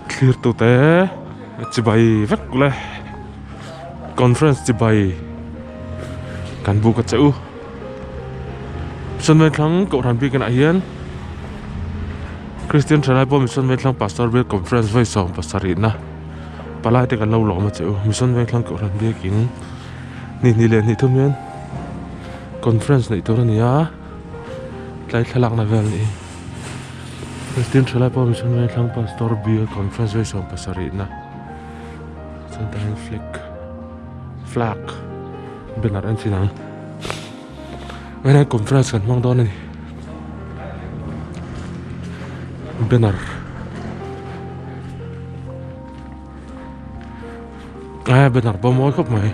clear tụ té chỉ bay vắt lệ conference chỉ bay cán bộ cái chữ sân bay thắng cậu thằng bi cái này hiền Christian Chanai po mission bay thắng pastor bay conference với sòng pastorina palai te kan lo lo ma cheu mission bay thắng cậu thằng bi kín ni lên ni thum yen conference này tôi nia lại thlalak na vel ni Christian Chanai po mission bay thắng pastor bay conference với sòng pastorina Santa flag benar an sinang When conference kan mang don ni benar benar ba moi khop mai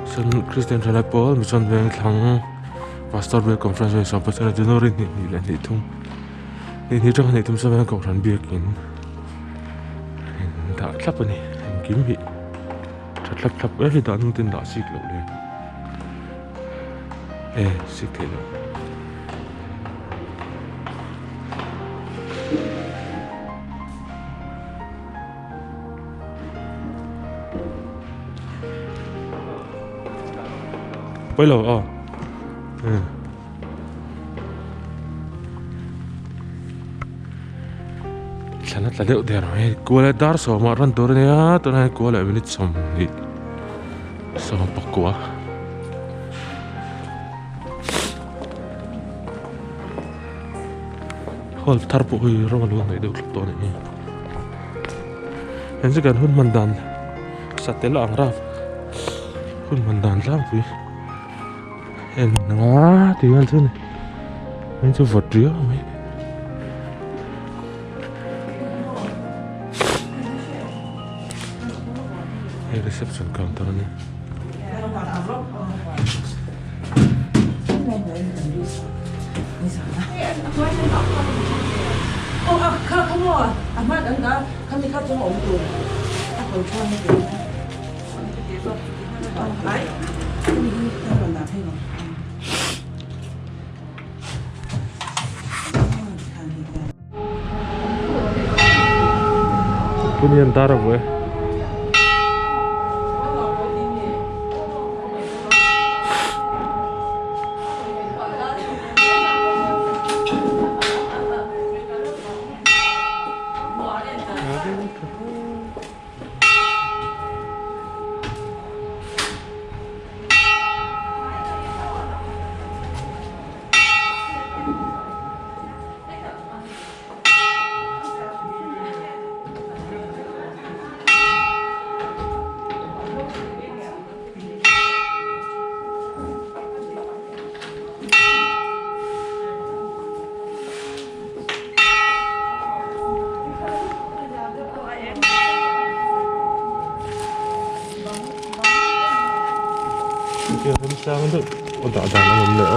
San Christian Chanai Paul mission veng thang pastor be conference ve sampa sara dinori ni la ni thum ni jang ni tum sa veng ko ran biak in da thlap ani kim hi thlap hi da nu tin da sik lo le sik the lo bây giờ Sana tadi udah ramai. Kuala dar sama orang dornya, tu nak kuala ini sama pakua. Hal tarpu hui orang luar ni dulu tu ni. Yang sekarang hun mandan, satela angraf, hun mandan lah hui. Nga tinggal sini. Ini tu vật dia mai. Reception counter ni. không rồi, mà đừng có, không đi khóc cho ổn rồi. Ác rồi cho nó được. Đấy, không đi làm nào thế rồi. Punya antara gue. Kaya rin sa akin doon. O dada naman na.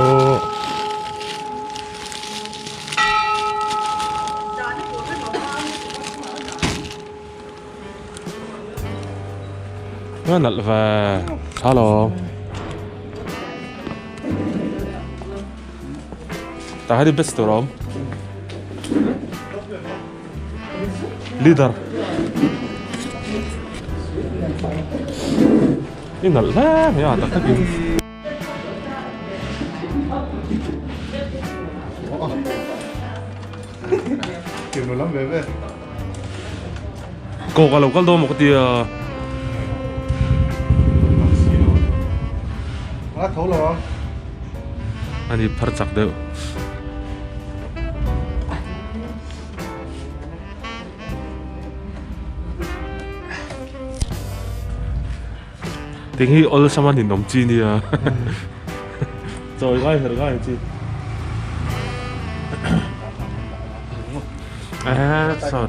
Nga nalva. Hello. Tahan di best rom. Leader. Ini lah, ya tak tak ini. Kiểu lắm về về. Cô kalau kalau mau dia. Quá thấu rồi. Ani percak deh. Tinggi all sama ni nom chi ni à. Rồi gai chi. Sao?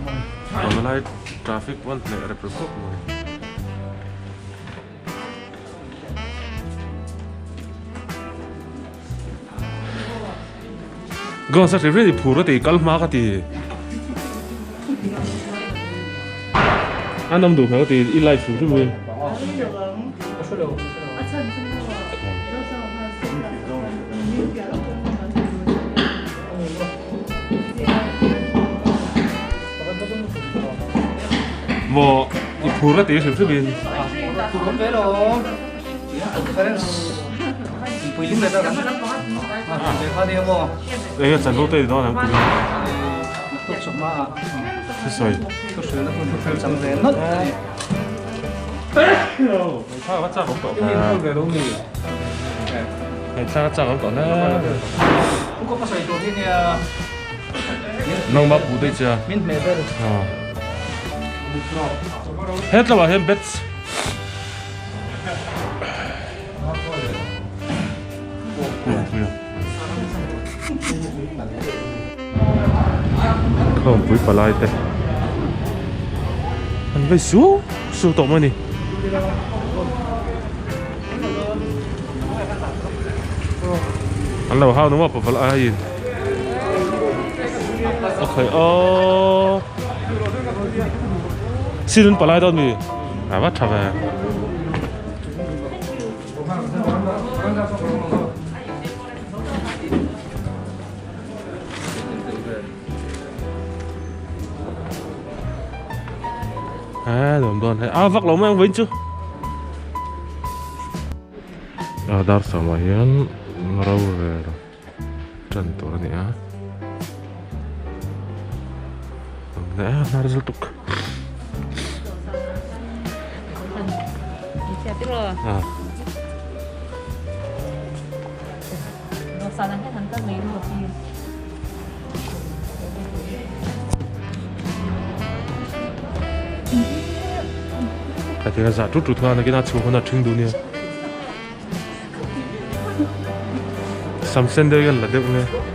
Kalau lai traffic pun nak repropok mui. Gak usah ready pura ti kalau mak ti. Anam tu kalau ti ilai pura mui. 뭐 이 보라 되게 슬프긴 tụi con bé rồi conference phụ linh này ta gắn để pha đi không 내가 잘 못해 너 난. tốt số mà 됐어요. tốt số là con phải chăm rèn hết 차가 맞자 없고. không về đâu nghỉ 차가 짝 없고 나. không có phải đồ thế này 너무 막 묻어 있지. mint mẹ về hết là bảo thêm bếp. không quý bà lai tê anh phải xuống tổng mà nè anh đâu hao đúng không bà lai gì ok xin bà lai đâu nhỉ à bắt thà về Ramadan vak lama yang bencu dar sama yan ngerawir contoh nih ya naris tuk inisiatif loh melaksanakan hantar menu sih 내가 자 뚜뚜 하나 게 나치고 하나 튕도니야 삼센데가 라데고네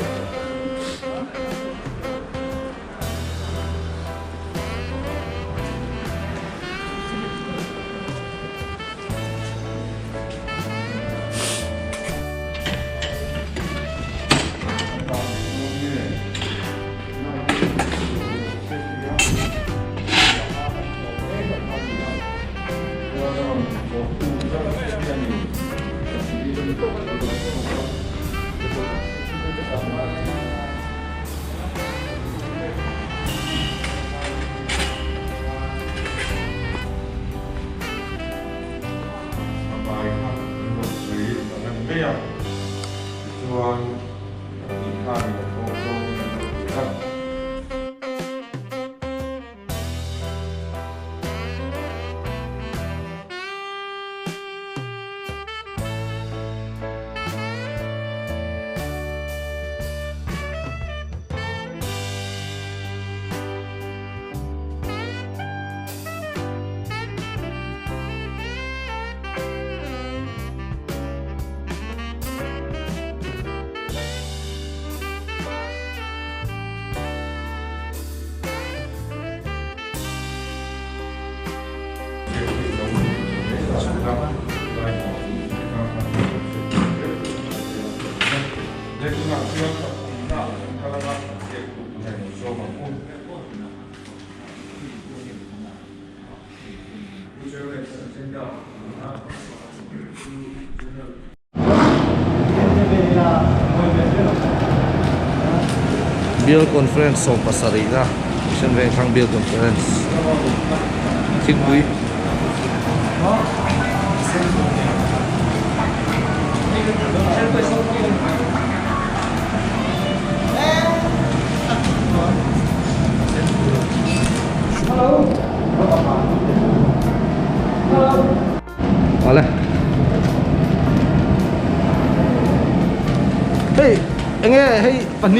Bill Conference so Pasarina Mission Veng Khang Bill Conference Thích quý Oleh Hey anh nghe hey bản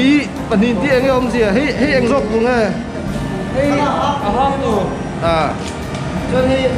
ní tí anh nghe ông gì à hey anh dọc luôn nghe hey cho hey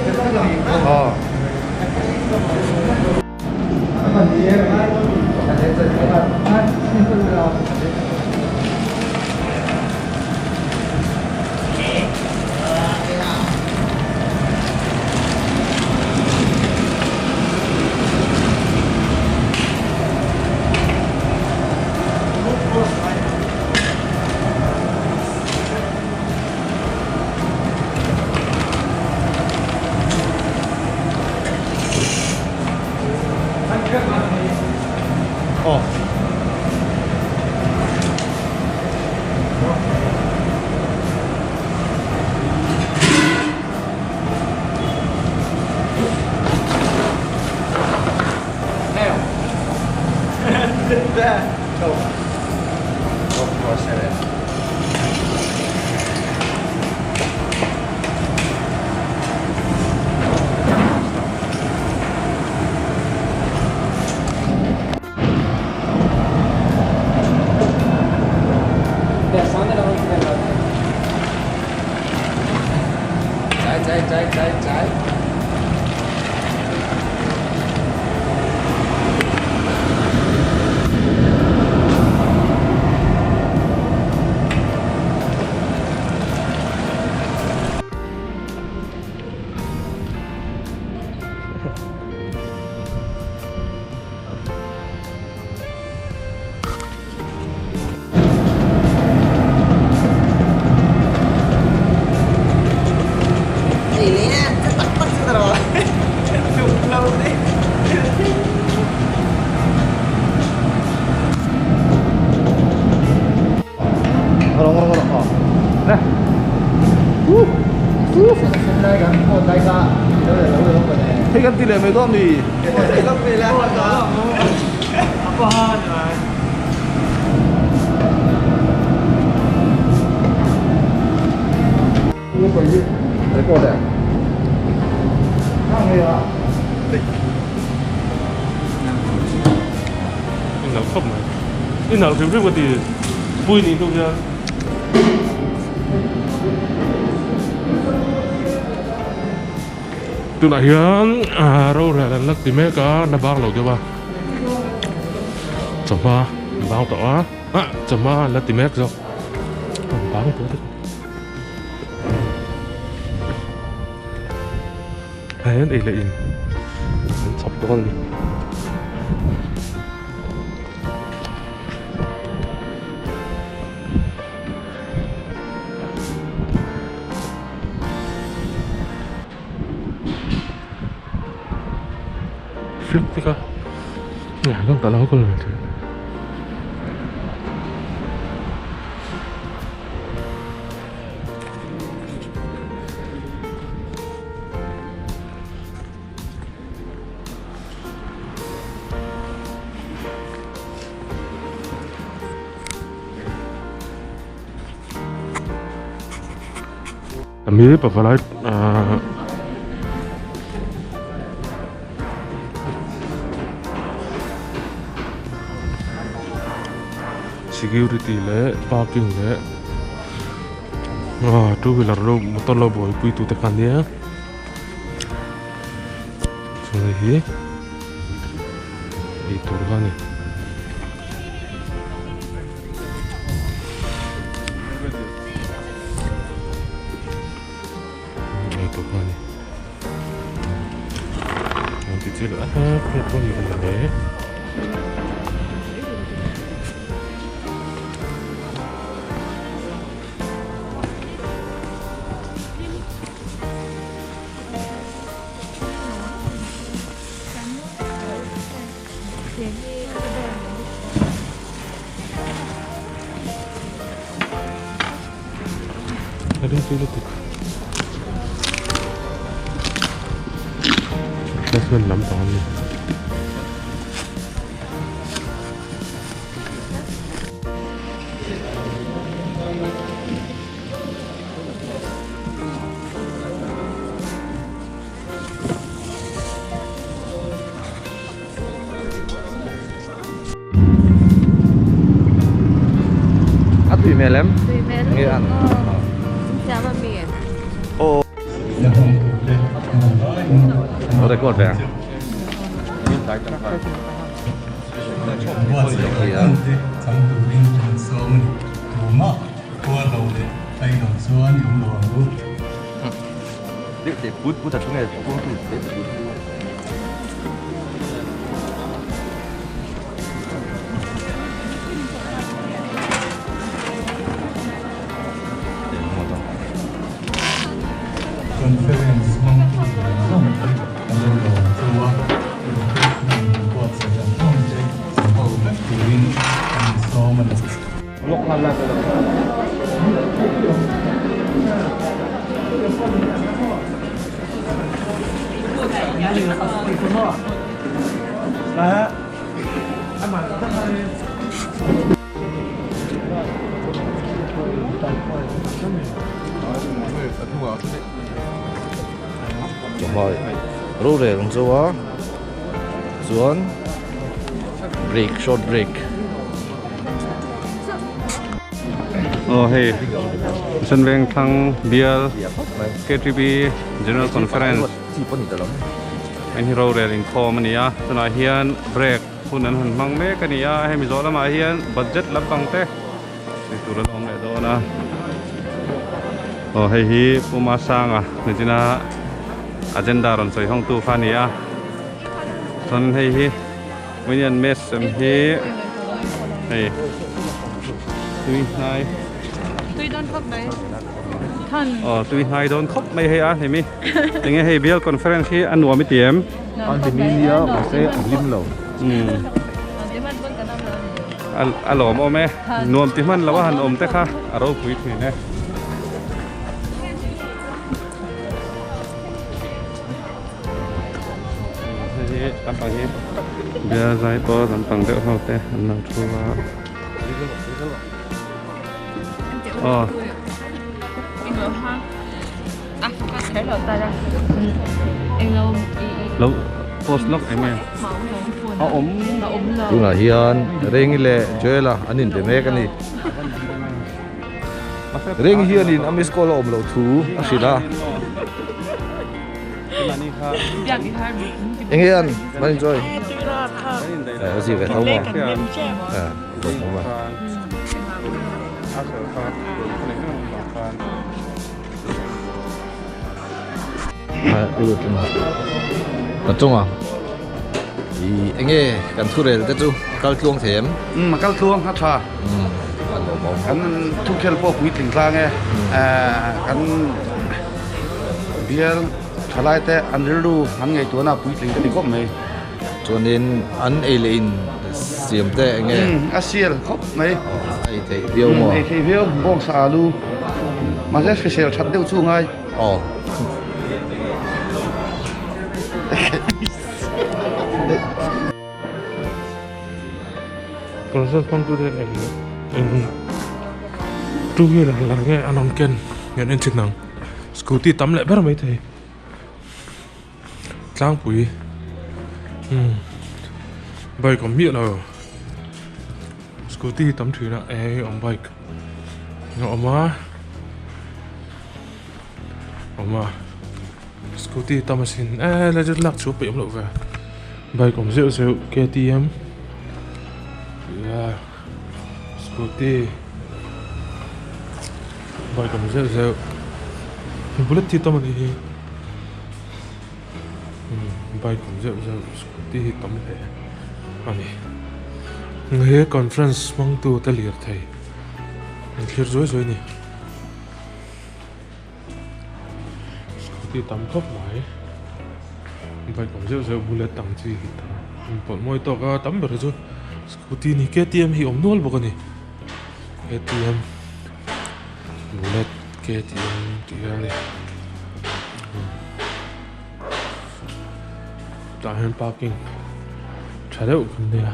trái. Thấy cái tiền mấy con thì đấy con này cái nào không này cái nào thiếu cái thì vui nhìn thôi nha từ nãy hiện rồi là lắc tìm mấy cái nó băng lẩu cho ba chấm ba băng tỏ chấm ba lắc tìm mấy rồi băng tỏ đấy hay đấy là in sắp con đi flip đi coi nhà con tao lâu con rồi Tapi papa security le parking le two wheeler lo motor lo boy pui tu tekan dia sungai hi itu kan ni itu kan ni nanti cila pun ni kan deh ada tu tu. That's when lắm tao ni. Tùy mẹ lắm. Tùy mẹ lắm. Nghe ăn. Chả mà mì. Ồ. Nó đây cột về. Để bút thật xuống này, bút để conference lúc làm là mọi rô rè rong châu á zuan break short break hey Mission Bank thang bial KTB General Conference anh hero rè in form này á tụi hiền breakคุณนั้นหันมังเมกันนี่ให้มีโซลมาเฮียนบัดเจ็ตรับบังเต้ในตัวเราเนี่ยโดนะโอ้ให้ฮีปูมาสร้างอ่ะในที่น่าอเจนดารันใส่ห้องตู้ฟ้านี่อ่ะตอนให้ฮีวิญญาณเมสเอ็มฮีให้ตุยไฮ Tuy đơn khóc đấy. Thân. ตุยไฮโดนครบไม่ให้อ่ะเห็นมั้ยยังไงให้เบลคอนเฟอเรนซ์ที่อันหัวไม่เตรียม อันที่มีเยอะผมsẽลิ้นเรา Thế mà vẫn cả năm lần. อารมณ์โอแม่นวมที่มันแล้วว่าหันอมแต่ค่ะอารมณ์คุยถึงเนี่ยตัมปังเฮเบียร์ใจโตตัมปังเดือดเขาเตะอันนั้นชัวร์อ๋อ Anh nói ha. À, thế là tay ra. Anh lâu ý. แล้วโพสต์ล็อกไอ้แม่ Máu nó phun. เอาอม Nó ốm lờ. ดูน่ะเฮียนเร่งนี่แหละช่วยละอันนี้เป็นแม่กันนี่เร่งเฮียนี่อามิสโกลอมเราถูสิละ นี่ค่ะ Việc thì hai đứa. เอ็งเฮียนมาจอยเอาสิไปเท่าหมอ เพื่อน ลงมา อาเสือครับในเรื่องของการ ừ tập trung à thì anh ấy cần thu để cái chú cao chuông thèm มาเข้าช่วงฮัทชา ăn đồ bóng กันทุกเช้าพวกวิถึงกลางไงกันเบียร์ทลายแต่อันรู้อันไงตัวน่ะวิถึงกันดีก็ไม่ cho nên ăn ấy lên xiêm tệ anh ấy อาเซียนครบไหม ấy thấy điều mà ไอ้ที่เบียร์บองซาลูมาจะเสียชัดเดียวช่วงไง ồ Còn rất phong tu đây anh tu như là nghe anh ông Ken nhận đến chức năng scooty tắm lại bắt mấy thầy trang quý bike có miệng nào scooty tắm thủy là ông bike mà scooty tắm machine là rất lắc chúa bị ông lộ về bike cũng rượu KTM yeah scooty bike cũng rượu bullet thì tắm đi bike cũng rượu scooty tắm lại anh nghe conference mong tu ta liệt thầy liệt rồi nè scooty tắm khóc mãi bike cũng rượu bullet tắm chi bọn môi to cả tắm được rồi scooty ni KTM hi om nual bokani KTM bullet KTM tiali tahan parking chadeu kumnia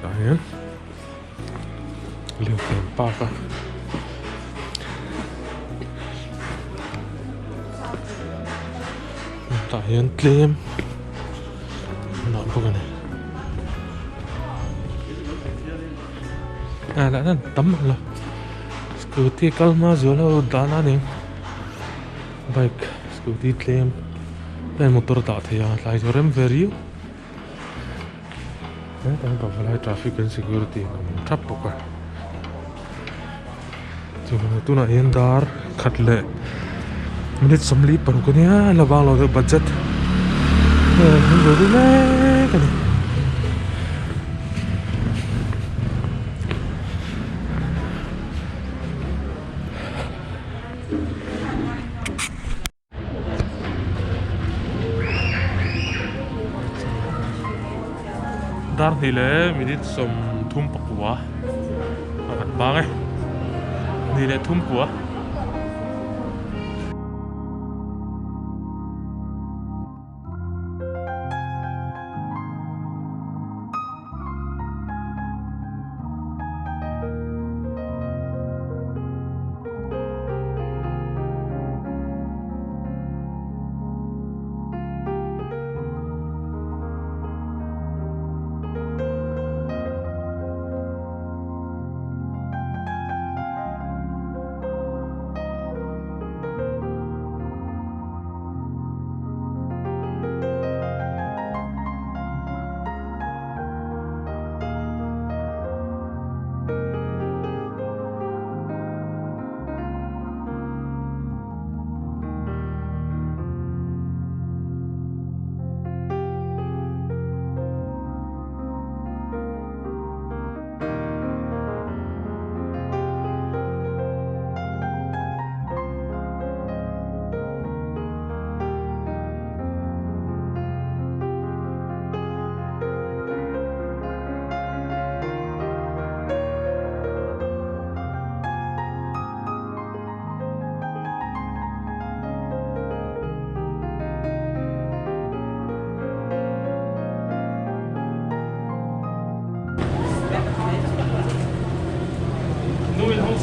tahan liu ken parka tahan claim not bokani đã tắm rồi scooty calma rồi là đana nè bike scooty claim lên motor ta thấy à lại rồi em về riu đấy đang gặp lại traffic and security trap bốc à chúng tôi nói hiện dar khát lệ mình sắm lý bằng cái này là bao lâu budget mình rồi đi lấy cái này dar ni le minit som thum pakwa at bange ni le thum kwa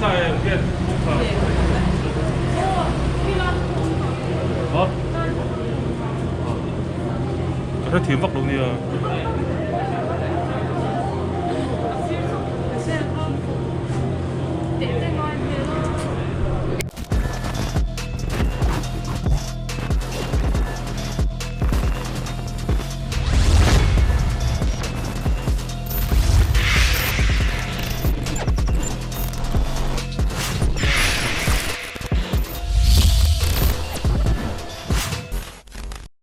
sai biết. Hả? Cái đó thiếu mắc luôn đi à.